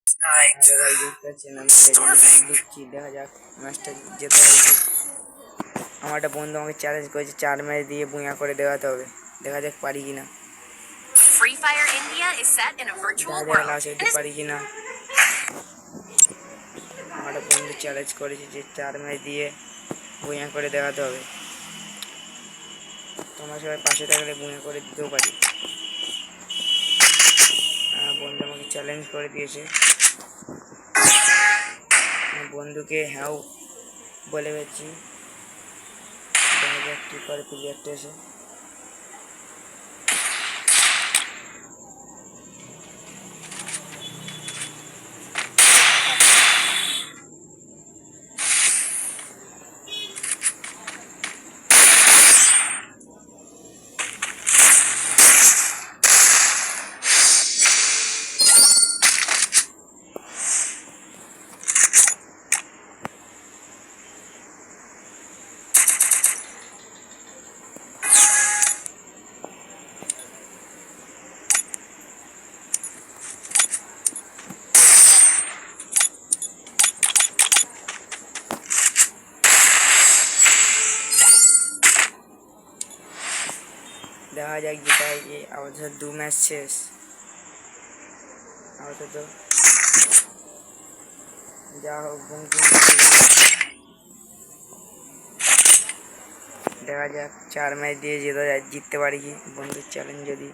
দেখতে পাচ্ছেন আমি দিচ্ছি, দেখা যাক ম্যাচটা যেতে হবে। আমার একটা বন্ধু আমাকে চ্যালেঞ্জ করেছে 4 ম্যাচ দিয়ে বুয়া করে দেওয়াতে হবে, দেখা যাক পারি কিনা। Free Fire India is set in a virtual world. Last অবধি পারি কিনা। আমার একটা বন্ধু চ্যালেঞ্জ করেছে যে 4 ম্যাচ দিয়ে বুয়া করে দেওয়াতে হবে। তোমরা সবাই পাশে থাকলে বুয়া করে দিতেও পারি। বন্ধু আমাকে চ্যালেঞ্জ করে দিয়েছে, বন্ধুকে হ্যাঁ বলে গেছি, দেখা যাক কী করে প্লেয়ারটা এসে। দেখা যাক যেটাই, আমাদের 2 ম্যাচ শেষ আপাতত। যা হোক দেখা যাক 4 ম্যাচ দিয়ে জিততে পারি কি বন্ধুর চ্যালেঞ্জ যদি